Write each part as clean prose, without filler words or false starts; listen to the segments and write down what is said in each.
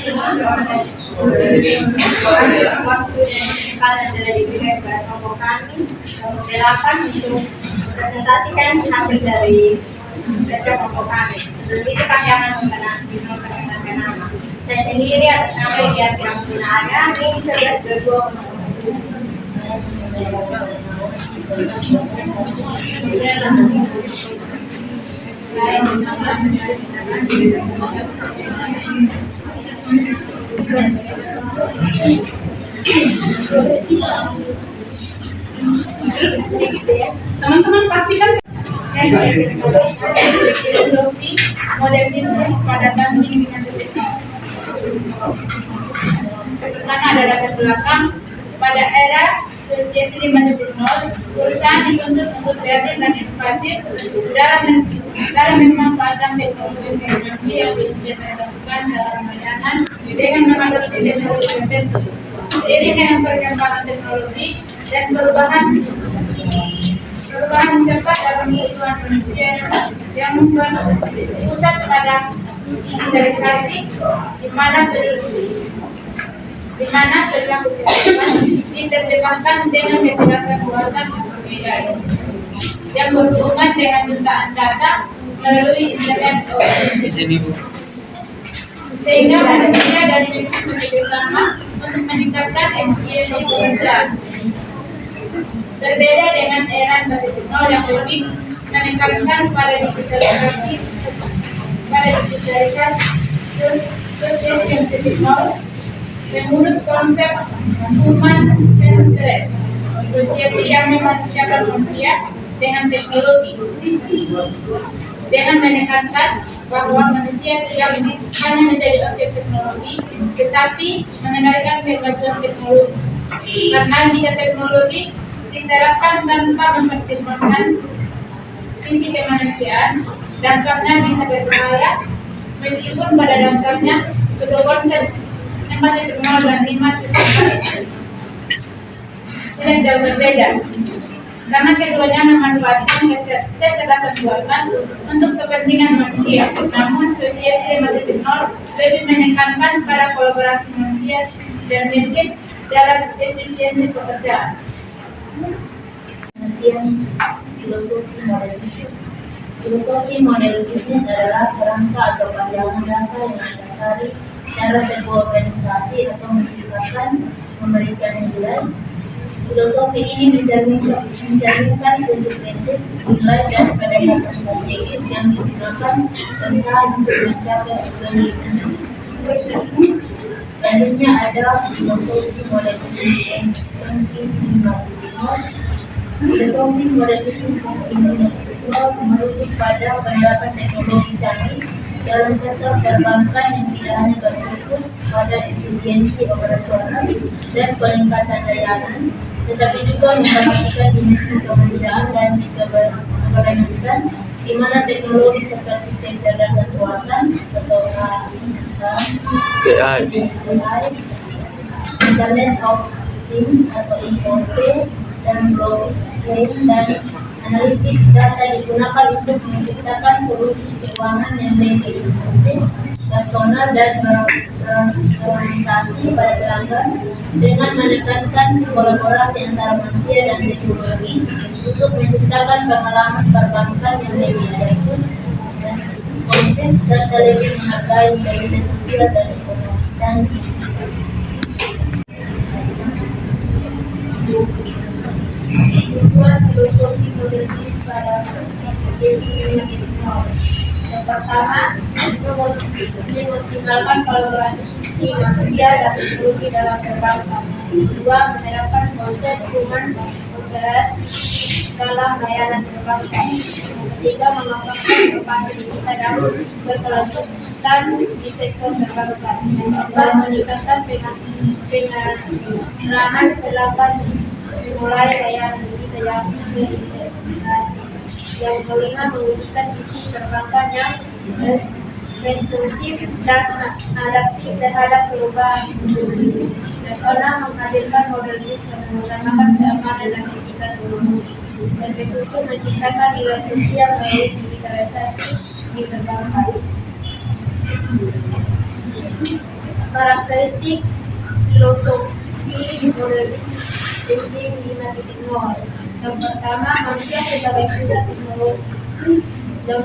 Waktu yang adalah diberikan kepada kelompok kami kelompok 8 untuk presentasikan hasil dari kerja kelompok kami. Sebelum itu kami akan memperkenalkan nama. Saya sendiri atas nama Iqiyah Piramudina Agami 11-22. Teman-teman pastikan filosofi model bisnis pada banding dengan pertama ada latar belakang pada era Society 5.0 perusahaan dituntut untuk kreatif dan inovatif dalam memanfaatkan teknologi informasi yang diimplementasikan dalam layanan dengan mengadopsi teknologi tertentu. Seiring dengan perkembangan teknologi dan perubahan cepat dalam kehidupan manusia yang berpusat pada digitalisasi, di mana perilaku kehidupan diterjemahkan dengan kecerdasan buatan yang berbeda yang berhubungan dengan jutaan data melalui internet sehingga manusia dan bisnis bekerjasama untuk meningkatkan efisiensi pekerjaan. Berbeda dengan era 4.0 yang lebih menekankan pada digitalisasi Society 4.0 mengurus konsep human centered, society yang memanusiakan manusia dengan teknologi, dengan menekankan bahwa manusia tidak hanya menjadi objek teknologi, tetapi mengendalikan kemajuan teknologi. Karena jika teknologi diterapkan tanpa mempertimbangkan sisi kemanusiaan, dampaknya bisa berbahaya, meskipun pada dasarnya kedua konsep 4.0 dan 5.0 tidak jauh berbeda, karena keduanya memanfaatkan kecerdasan buatan untuk kepentingan manusia. Namun, Society 5.0 lebih menekankan pada kolaborasi manusia dan mesin dalam efisiensi pekerjaan. Filosofi model bisnis adalah kerangka atau pandangan dasar yang mendasari cara sebuah organisasi atau menciptakan memberikan nilai. Filosofi ini mencerminkan prinsip-prinsip, nilai dan pendekatan strategis yang digunakan berusaha untuk mencapai organisasi. Selanjutnya ada filosofi model bisnis yang filosofi model bisnis merujuk pada penerapan teknologi canggih dalam sektor perbankan yang tidak hanya berfokus pada efisiensi operasional dan peningkatan layanan, tetapi juga memperhatikan dimensi kemanusiaan dan keberlanjutan, di mana teknologi seperti kecerdasan buatan atau AI, Internet of Things atau IoT, dan blockchain dan analitik data digunakan untuk menciptakan solusi keuangan yang lebih inklusif, personal dan berorientasi pada pelanggan, dengan menekankan kolaborasi antara manusia dan teknologi untuk menciptakan pengalaman perbankan yang lebih adaptif dan konsep serta lebih menghargai nilai sosial dan ekonomi. Tujuan filosofi model bisnis pada yang pertama, mengoptimalkan kolaborasi manusia dan teknologi dalam perbankan. Kedua, menerapkan konsep human centered dalam layanan perbankan. Ketiga, mengembangkan inovasi digital dan berkelanjutan di sektor perbankan. Keempat, meningkatkan pengerahan pelanggan mulai layanan digital yang terintegrasi. Yang kelima, mewujudkan visi perbankan yang responsif dan adaptif terhadap perubahan industri. Yang keenam, menghadirkan model bisnis yang mengutamakan keamanan dan etika teknologi. Dan ketujuh, menciptakan nilai sosial melalui digitalisasi di perbankan. Karakteristik filosofi modern thinking 5.0. Yang pertama, manusia sebagai pusat teknologi. Yang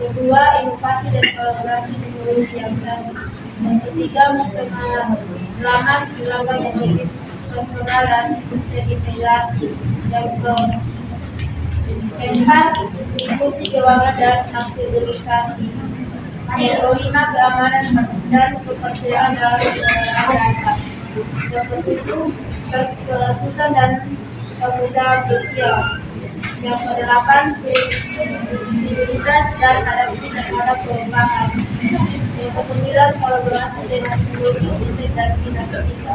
kedua, inovasi dan kolaborasi teknologi yang klasik. Yang ketiga, pengalaman lembaga yang lebih personal dan terintegrasi. Yang keempat, fungsi keuangan dan aksesibilisasi. Yang kelima, keamanan dan kepercayaan dalam data. Yang ketujuh, kelanjutan dan tanggung jawab sosial. Yang kedelapan, fleksibilitas dan adaptasi terhadap perubahan. Yang kesembilan, kolaborasi dengan teknologi internet dan informatika.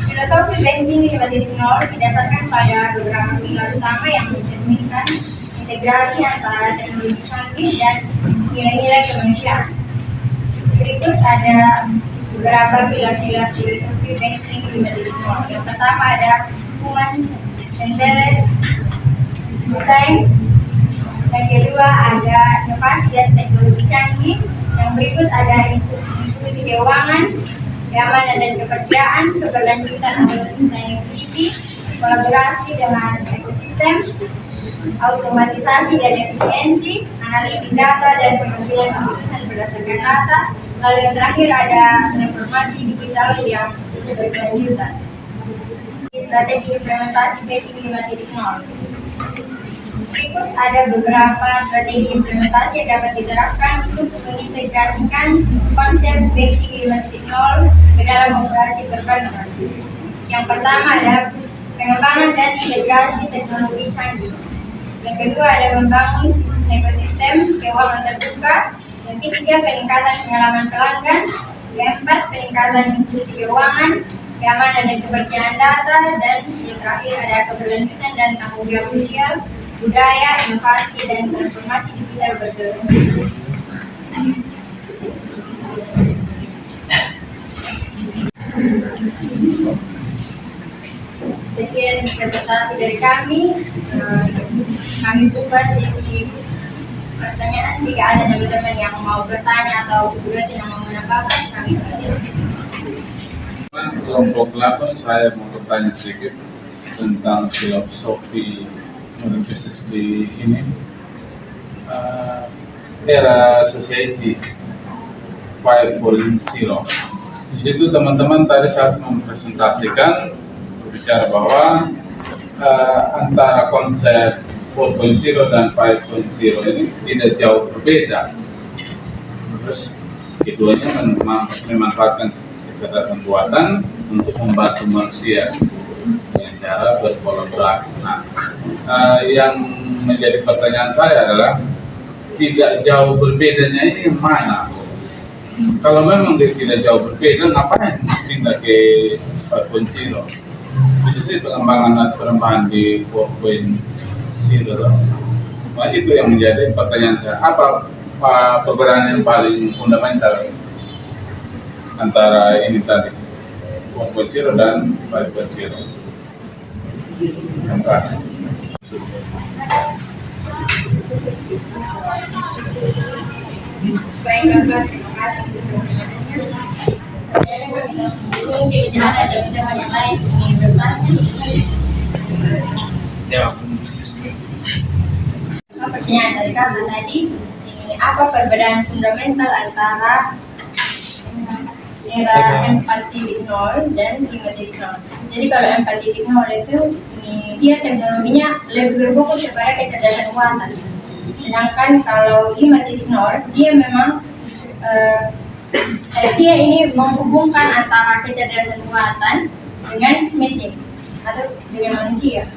Filosofi banking 5.0 didasarkan pada beberapa pilar utama yang mencerminkan integrasi antara teknologi canggih dan nilai-nilai kemanusiaan. Berikut ada beberapa pilar-pilar filosofi banking 5.0. Yang pertama ada human centered design. Yang kedua ada inovasi dan teknologi canggih. Yang berikut ada inklusi keuangan, keamanan dan kepercayaan, keberlanjutan atau sustainability, kolaborasi dengan ekosistem, automatisasi dan efisiensi, analitik data dan pengambilan keputusan berdasarkan data. Lalu yang terakhir ada transformasi digital yang berkelanjutan. Strategi implementasi banking 5.0. Berikut ada beberapa strategi implementasi yang dapat diterapkan untuk mengintegrasikan konsep banking 5.0 ke dalam operasi perbankan. Yang pertama ada pengembangan dan integrasi teknologi canggih. Yang kedua ada membangun ekosistem keuangan terbuka. Yang ketiga, peningkatan pengalaman pelanggan. Yang keempat, peningkatan inklusi keuangan, keamanan dan kepercayaan data. Dan yang terakhir ada keberlanjutan dan tanggung jawab sosial, budaya, inovasi, dan transformasi digital berkelanjutan. Sekian presentasi dari kami. Kami buka sesi pertanyaan. Jika ada teman-teman yang mau bertanya atau dosen yang mau menambahkan, kami persilakan. Kelompok 8 saya mau bertanya sedikit tentang filosofi bisnis di ini era society 5.0. Di situ teman-teman tadi saat mempresentasikan berbicara bahwa antara konsep 4.0 dan 5.0 ini tidak jauh berbeda. Terus keduanya memanfaatkan kecerdasan buatan untuk membantu manusia dengan cara berkolaborasi. Nah, yang menjadi pertanyaan saya adalah tidak jauh berbedanya ini mana? Kalau memang dia tidak jauh berbeda, ngapain pindah ke 5.0? Khususnya pengembangan dan perubahan di 4.0. Nah, itu yang menjadi pertanyaan saya. Apa perbedaan yang paling fundamental antara ini tadi 4.0 dan 5.0? Terima kasih. Baik, terima kasih. Mungkin ada teman-teman yang lain ingin bertanya. Pertanyaan dari kami tadi, apa perbedaan fundamental antara era 4.0 dan 5.0? Jadi kalau 4.0 itu dia teknologinya lebih berfokus kepada kecerdasan buatan. Sedangkan kalau 5.0 dia memang dia ini menghubungkan antara kecerdasan buatan dengan mesin atau dengan manusia.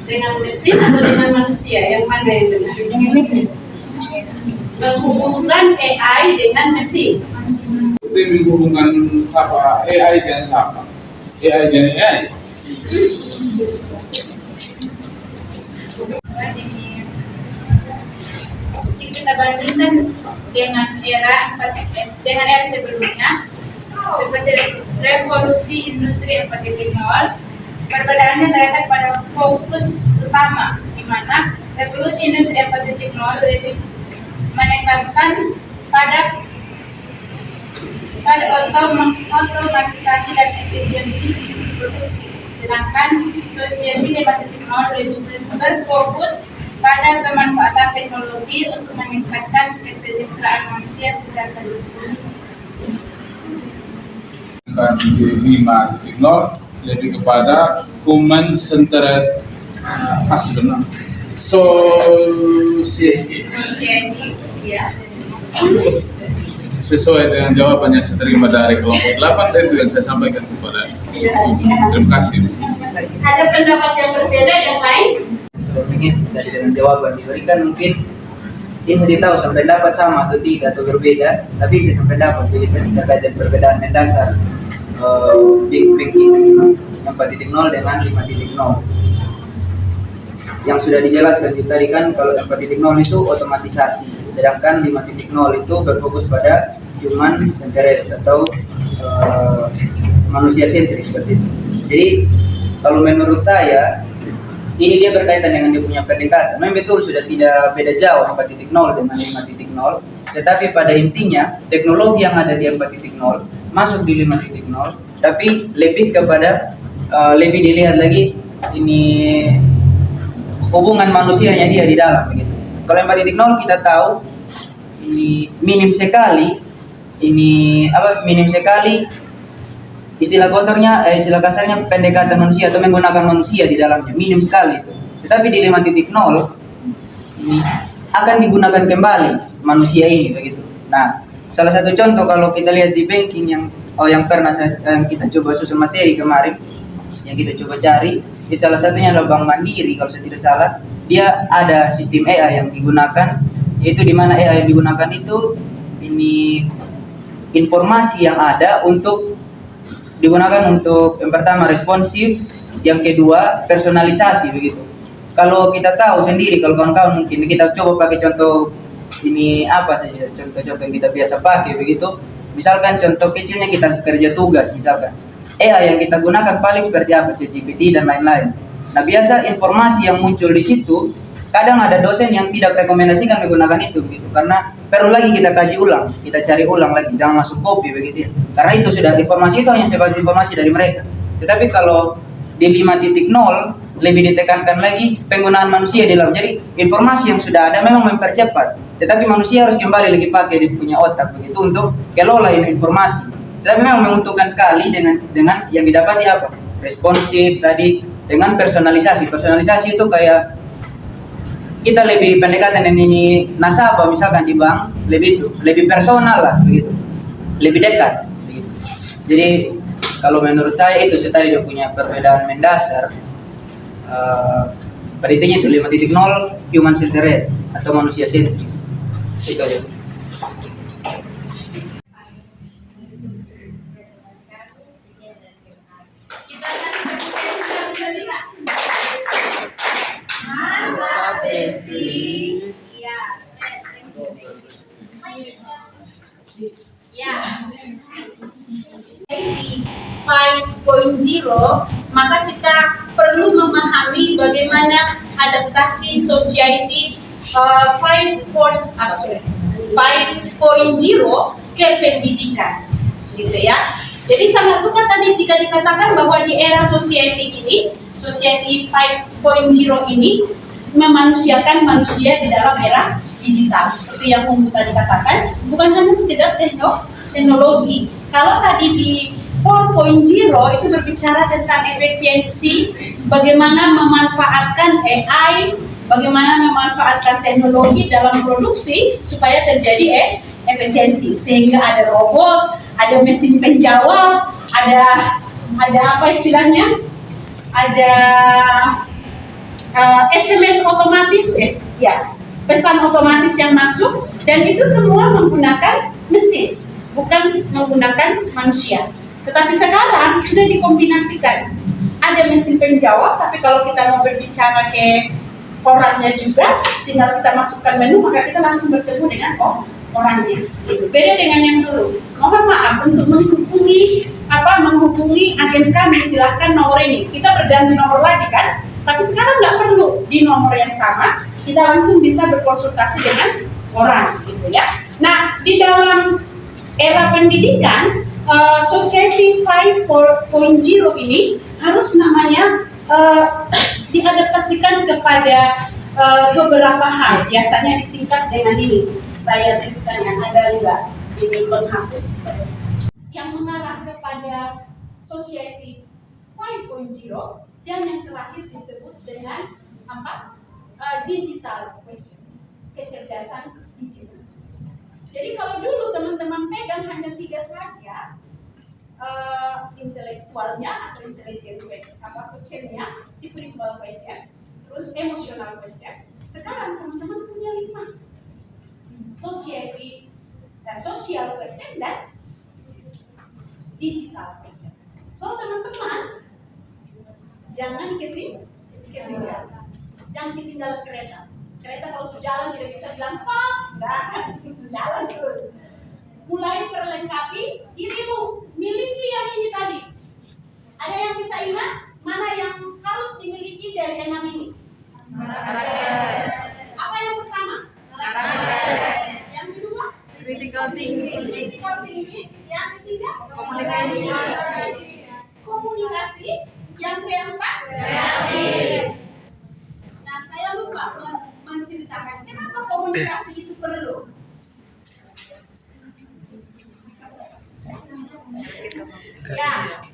Dengan mesin atau dengan manusia, yang mana yang benar? Dengan mesin. Menghubungkan AI dengan mesin. Itu menghubungkan siapa AI dengan siapa? AI dengan AI. Jika kita bandingkan dengan era sebelumnya, seperti revolusi industri 4.0, perbedaannya terletak pada fokus utama, di mana revolusi industri 4.0 lebih menekankan pada otomatisasi dan efisiensi produksi, sedangkan society 4.0 lebih berfokus pada pemanfaatan teknologi untuk meningkatkan kesejahteraan manusia secara keseluruhan. Di 5.0 lebih kepada human centered Society, ya. sesuai dengan jawaban yang saya terima dari kelompok 8 itu yang saya sampaikan kepada terima kasih. Ada pendapat yang berbeda yang lain? Mungkin dari dengan jawaban diberikan mungkin ini saya tahu sampai dapat sama atau tidak atau berbeda, tapi saya sampai dapat begitu terkait dengan perbedaan mendasar big banking 4.0 dengan 5.0. Yang sudah dijelaskan tadi kan kalau 4.0 itu otomatisasi, sedangkan 5.0 itu berfokus pada human centered atau manusia sentris seperti itu. Jadi kalau menurut saya ini dia berkaitan dengan dia punya pendekatan. Memang betul sudah tidak beda jauh 4.0 dengan 5.0, tetapi pada intinya teknologi yang ada di 4.0 masuk di 5.0, tapi lebih kepada lebih dilihat lagi ini hubungan manusianya dia di dalam begitu. Kalau 4.0 kita tahu ini minim sekali istilah kotornya istilah kasarnya pendekatan manusia atau menggunakan manusia di dalamnya minim sekali itu. Tetapi di 5.0 ini akan digunakan kembali manusia ini begitu. Nah, salah satu contoh kalau kita lihat di banking yang pernah kita coba susun materi kemarin, yang kita coba cari, itu salah satunya adalah Bank Mandiri kalau saya tidak salah. Dia ada sistem AI yang digunakan, yaitu di mana AI yang digunakan itu ini informasi yang ada untuk digunakan untuk yang pertama responsif, yang kedua personalisasi begitu. Kalau kita tahu sendiri, kalau kawan-kawan mungkin kita coba pakai contoh ini apa saja, contoh-contoh yang kita biasa pakai begitu. Misalkan contoh kecilnya kita kerja tugas misalkan. AI yang kita gunakan paling seperti apa, ChatGPT dan lain-lain. Nah biasa informasi yang muncul di situ, kadang ada dosen yang tidak rekomendasikan menggunakan itu begitu, karena perlu lagi kita kaji ulang, kita cari ulang lagi, jangan masuk copy begitu ya. Karena itu sudah informasi itu hanya sebagai informasi dari mereka. Tetapi kalau di 5.0 lebih ditekankan lagi penggunaan manusia di dalam. Jadi informasi yang sudah ada memang mempercepat, tetapi manusia harus kembali lagi pakai di punya otak begitu untuk kelola informasi. Tapi memang menguntungkan sekali dengan yang didapati apa? Responsif tadi dengan personalisasi. Personalisasi itu kayak kita lebih pendekatan dengan ini nasabah misalkan di bank lebih personal lah begitu, lebih dekat begitu. Jadi kalau menurut saya itu tadi dia punya perbedaan mendasar. Pada intinya itu 5.0 human centered atau manusia sentris. Itu aja. Di 5.0, maka kita perlu memahami bagaimana adaptasi society 5.0 ke pendidikan, gitu ya. Jadi sangat suka tadi jika dikatakan bahwa di era society ini, society 5.0 ini memanusiakan manusia di dalam era digital. Seperti yang Umbu tadi katakan, bukan hanya sekedar teknologi. Kalau tadi di 4.0 itu berbicara tentang efisiensi, bagaimana memanfaatkan AI, bagaimana memanfaatkan teknologi dalam produksi supaya terjadi efisiensi. Sehingga ada robot, ada mesin penjawab, ada apa istilahnya? Ada SMS otomatis, pesan otomatis yang masuk, dan itu semua menggunakan mesin, bukan menggunakan manusia. Tetapi sekarang sudah dikombinasikan. Ada mesin penjawab, tapi kalau kita mau berbicara ke orangnya juga, tinggal kita masukkan menu, maka kita langsung bertemu dengan orangnya. Itu beda dengan yang dulu. Mohon maaf untuk menghubungi agen kami, silahkan nomor ini. Kita berganti nomor lagi kan? Tapi sekarang nggak perlu di nomor yang sama, kita langsung bisa berkonsultasi dengan orang, gitu ya. Nah, di dalam era pendidikan, Society 5.0 ini harus namanya diadaptasikan kepada beberapa hal. Biasanya disingkat dengan ini. Saya tuliskannya ada enggak ini penghapus yang mengarah kepada Society 5.0 dan yang terakhir disebut dengan apa? Digital question, kecerdasan digital. Jadi kalau dulu teman-teman pegang hanya 3 saja, intelektualnya atau intelligent questionnya, spiritual question, terus emotional question. Sekarang teman-teman punya 5, social question dan digital question. So teman-teman jangan ketinggalan, jangan ketinggalan kereta. Kereta kalau sudah jalan tidak bisa bilang stop, enggak, jalan terus. Mulai perlengkapi dirimu, miliki yang ini tadi. Ada yang bisa ingat mana yang harus dimiliki dari 6 ini? Apa yang pertama? Yang kedua? Critical thinking. Critical thinking. Yang ketiga? Komunikasi. Komunikasi. Yang keempat? Kreatif. Nah, saya lupa menceritakan kenapa komunikasi itu perlu. Ya,